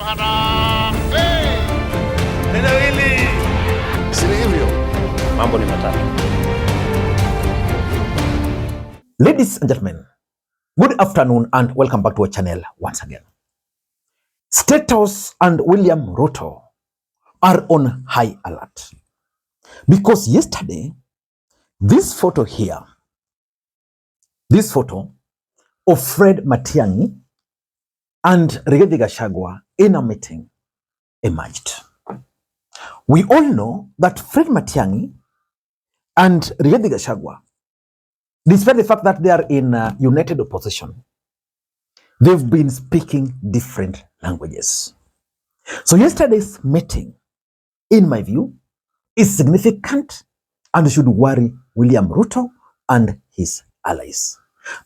Harambee! Neno hili si hivyo. Mambo ni matatu. Ladies and gentlemen, good afternoon and welcome back to our channel once again. State House and William Ruto are on high alert because yesterday, this photo here, this photo of Fred Matiang'i and Rigathi Gachagua in a meeting emerged. We all know that Fred Matiang'i and Rigathi Gachagua, despite the fact that they are in united opposition, they've been speaking different languages. So yesterday's meeting, in my view, is significant and should worry William Ruto and his allies.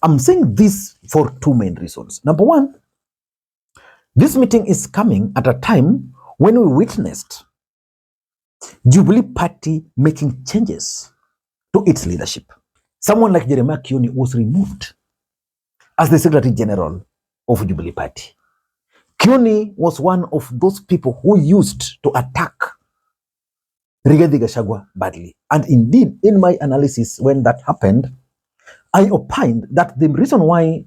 I'm saying this for two main reasons. Number one, this meeting is coming at a time when we witnessed Jubilee Party making changes to its leadership. Someone like Jeremiah Kioni was removed as the Secretary General of Jubilee Party. Kioni was one of those people who used to attack Rigathi Gachagua badly. And indeed, in my analysis, when that happened, I opined that the reason why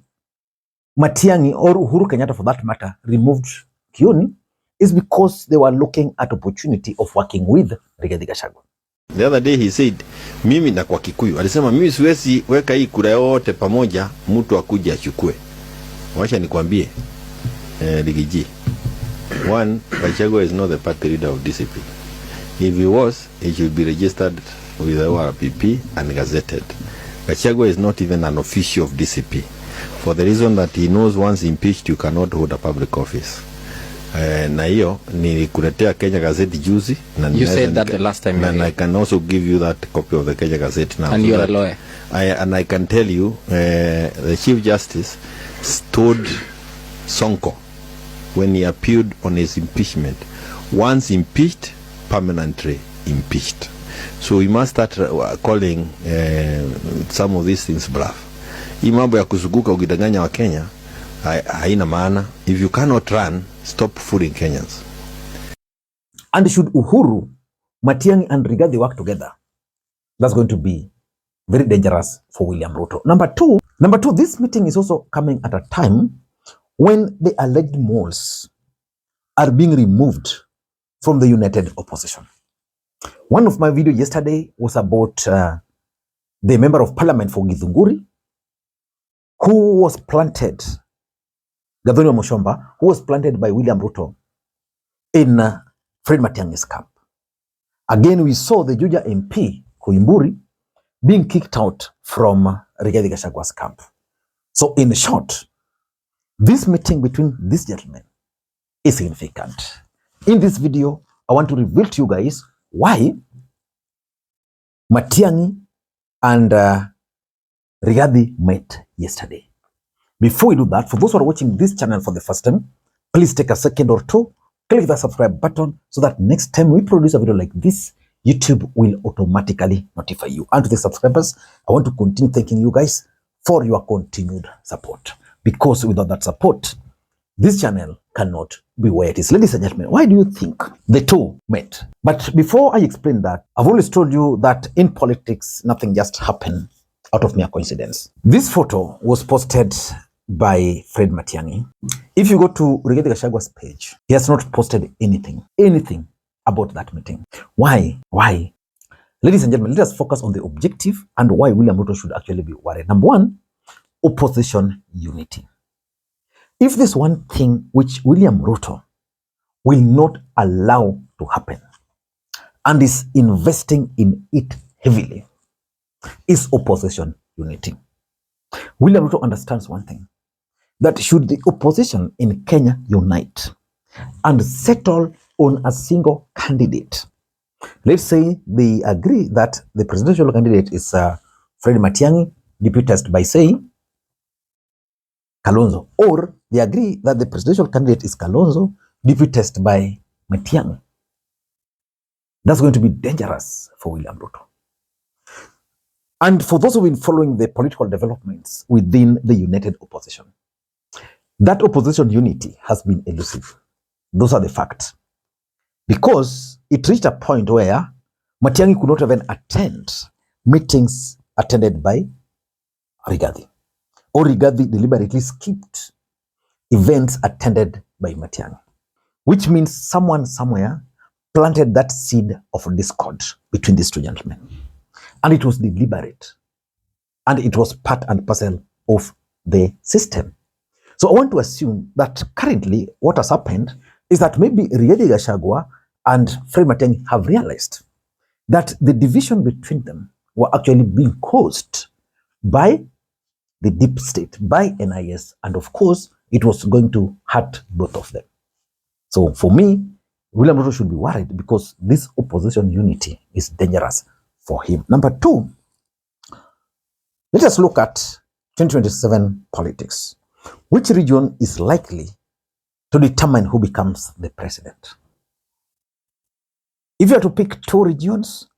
Matiang'i or Uhuru Kenyatta, for that matter, removed Kioni is because they were looking at opportunity of working with Rigathi Gachagua. The other day he said, mimi na kwa Kikuyu, alisema mimi siwezi weka hii kura yote pamoja, mtu akuje achukue. Wacha nikwambie, Ligiji, one, Gachagua is not the party leader of DCP. If he was, he should be registered with the ORPP and gazetted. Gachagua is not even an official of DCP, for the reason that he knows once impeached you cannot hold a public office. Na hiyo nilikuletea Kenya Gazette juzi, you said that the last time, and I can also give you that copy of the Kenya Gazette now. And so you're a lawyer. I can tell you, the Chief Justice told Sonko when he appealed on his impeachment, once impeached, permanently impeached. So we must start calling some of these things bluff. Hii mambo ya kuzunguka ukidanganya wa Kenya haina maana. If you cannot run, stop fooling Kenyans. And should Uhuru, Matiang'i and Rigathi work together, that's going to be very dangerous for William Ruto. Number two, this meeting is also coming at a time when the alleged moles are being removed from the united opposition. One of my videos yesterday was about the member of parliament for Githunguri, who was planted, Gathoni Mushomba, who was planted by William Ruto in Fred Matiang'i's camp. Again, we saw the Juja MP, Koimburi, being kicked out from Rigathi Gachagua's camp. So in short, this meeting between these gentlemen is significant. In this video, I want to reveal to you guys why Matiang'i and Rigathi met yesterday. Before we do that, for those who are watching this channel for the first time, please take a second or two, click the subscribe button so that next time we produce a video like this, YouTube will automatically notify you. And to the subscribers, I want to continue thanking you guys for your continued support. Because without that support, this channel cannot be where it is. Ladies and gentlemen, why do you think the two met? But before I explain that, I've always told you that in politics, nothing just happened out of mere coincidence. This photo was posted by Fred Matiang'i. If you go to Rigathi Gachagua's page, he has not posted anything about that meeting. Why? Ladies and gentlemen, let us focus on the objective and why William Ruto should actually be worried. Number one, opposition unity. If there's one thing which William Ruto will not allow to happen and is investing in it heavily, is opposition unity. William Ruto understands one thing, that should the opposition in Kenya unite and settle on a single candidate, let's say they agree that the presidential candidate is Fred Matiang'i, deputized by, say, Kalonzo, or they agree that the presidential candidate is Kalonzo, deputized by Matiang'i. That's going to be dangerous for William Ruto. And for those who've been following the political developments within the united opposition, that opposition unity has been elusive. Those are the facts. Because it reached a point where Matiang'i could not even attend meetings attended by Rigathi. Or Rigathi deliberately skipped events attended by Matiang'i. Which means someone somewhere planted that seed of discord between these two gentlemen. And it was deliberate. And it was part and parcel of the system. So I want to assume that currently what has happened is that maybe Rigathi Gachagua and Fred Matiang'i have realized that the division between them were actually being caused by the deep state, by NIS, and of course, it was going to hurt both of them. So for me, William Ruto should be worried because this opposition unity is dangerous for him. Number two, let us look at 2027 politics. Which region is likely to determine who becomes the president? If you are to pick two regions,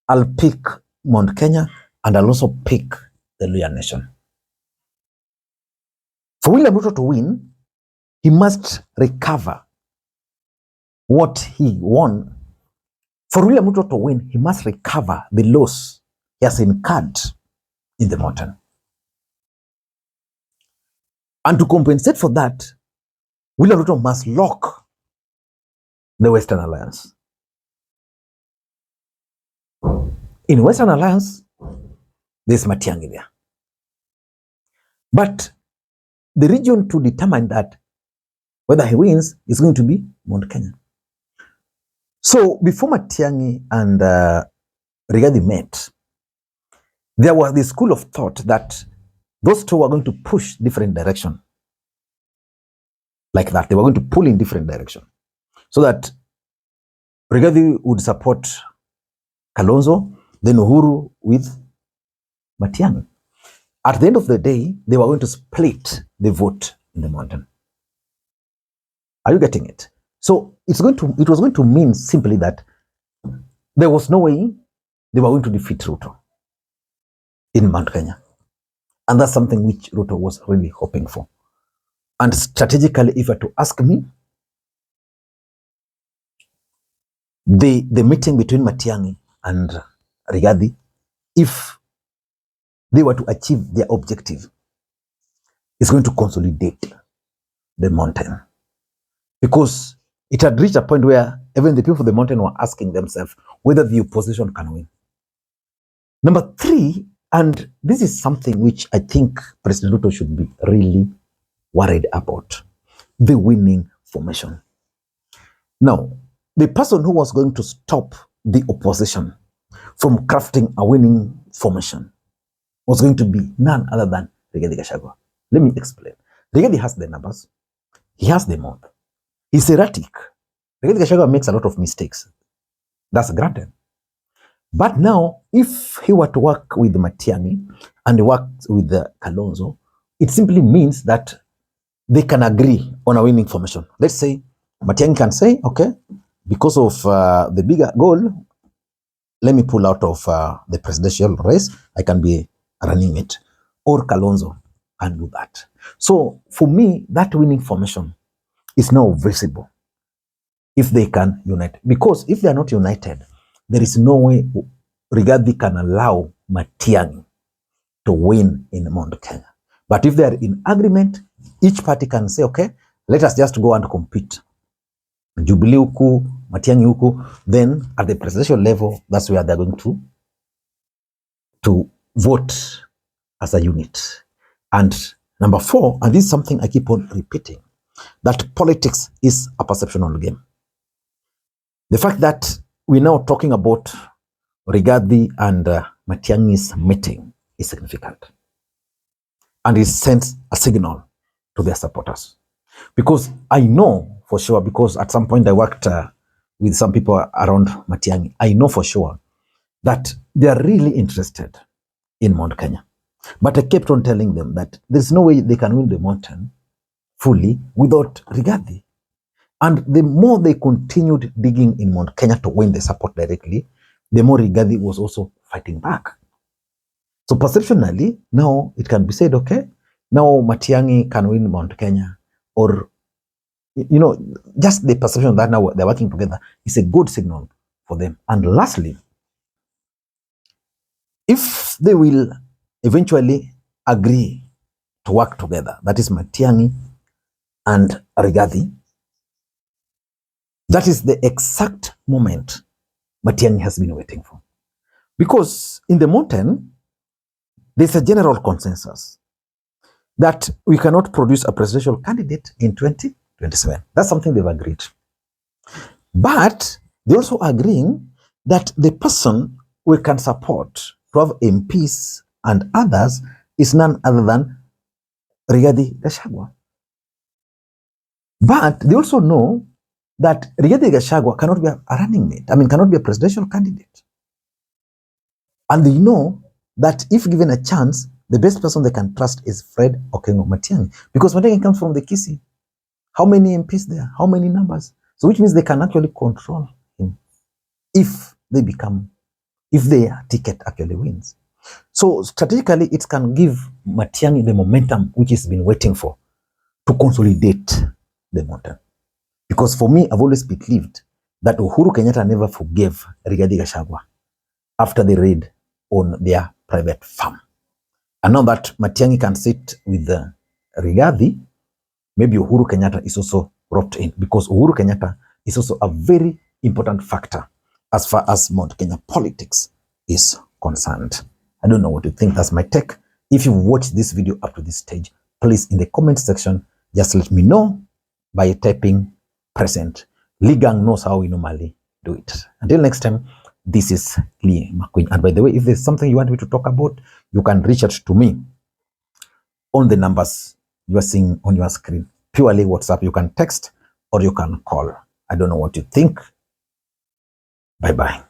I'll pick Mount Kenya and I'll also pick the Luhya Nation. For William Ruto to win, he must recover what he won. For William Ruto to win, he must recover the loss he has incurred in the mountain. And to compensate for that, William Ruto must lock the Western Alliance. In Western Alliance, there's Matiang'i there. But the region to determine that whether he wins is going to be Mount Kenya. So before Matiang'i and Rigathi met, there was the school of thought that those two were going to push different direction. Like that, they were going to pull in different direction. So that Rigathi would support Kalonzo, then Uhuru with Matiang'i. At the end of the day, they were going to split the vote in the mountain. Are you getting it? So it was going to mean simply that there was no way they were going to defeat Ruto in Mount Kenya. And that's something which Ruto was really hoping for. And strategically, if you were to ask me, the meeting between Matiang'i and Rigathi, if they were to achieve their objective, is going to consolidate the mountain. Because it had reached a point where even the people of the mountain were asking themselves whether the opposition can win. Number three, and this is something which I think President Ruto should be really worried about, the winning formation. Now, the person who was going to stop the opposition from crafting a winning formation was going to be none other than Rigathi Gachagua. Let me explain. Rigathi has the numbers. He has the mouth. He's erratic. Rigathi Gachagua makes a lot of mistakes. That's granted. But now, if he were to work with Matiang'i and work with Kalonzo, it simply means that they can agree on a winning formation. Let's say Matiang'i can say, okay, because of the bigger goal, let me pull out of the presidential race. I can be running it. Or Kalonzo can do that. So for me, that winning formation is now visible if they can unite. Because if they are not united, there is no way Rigathi can allow Matiang'i to win in Mount Kenya. But if they are in agreement, each party can say, okay, let us just go and compete. Jubilee huku, Matiang'i huku, then at the presidential level, that's where they're going to vote as a unit. And number four, and this is something I keep on repeating, that politics is a perceptional game. The fact that we're now talking about Rigathi and Matiang'i's meeting is significant. And it sends a signal to their supporters. Because I know for sure, because at some point I worked with some people around Matiang'i, I know for sure that they are really interested in Mount Kenya. But I kept on telling them that there's no way they can win the mountain fully without Rigathi. And the more they continued digging in Mount Kenya to win the support directly, the more Rigathi was also fighting back. So perceptionally, now it can be said, okay, now Matiang'i can win Mount Kenya, or you know, just the perception that now they're working together is a good signal for them. And lastly, if they will eventually agree to work together, that is Matiang'i and Rigathi, that is the exact moment Matiang'i has been waiting for. Because in the mountain, there's a general consensus that we cannot produce a presidential candidate in 2027. That's something they've agreed. But they're also agreeing that the person we can support to have MPs and others is none other than Rigathi Gachagua. But they also know that Rigathi Gachagua cannot be a running mate. Cannot be a presidential candidate. And they know that if given a chance, the best person they can trust is Fred Okengo Matiang'i. Because Matiang'i comes from the Kisii. How many MPs there? How many numbers? So which means they can actually control him if their ticket actually wins. So strategically, it can give Matiang'i the momentum which he's been waiting for to consolidate the mountain. Because for me, I've always believed that Uhuru Kenyatta never forgave Rigathi Gachagua after the raid on their private farm. And now that Matiang'i can sit with Rigathi, maybe Uhuru Kenyatta is also roped in, because Uhuru Kenyatta is also a very important factor as far as Mount Kenya politics is concerned. I don't know what you think. That's my take. If you've watched this video up to this stage, please in the comment section, just let me know by typing present. Ligang knows how we normally do it. Until next time, this is Lee Makwiny. And by the way, if there's something you want me to talk about, you can reach out to me on the numbers you are seeing on your screen. Purely WhatsApp, you can text or you can call. I don't know what you think. Bye-bye.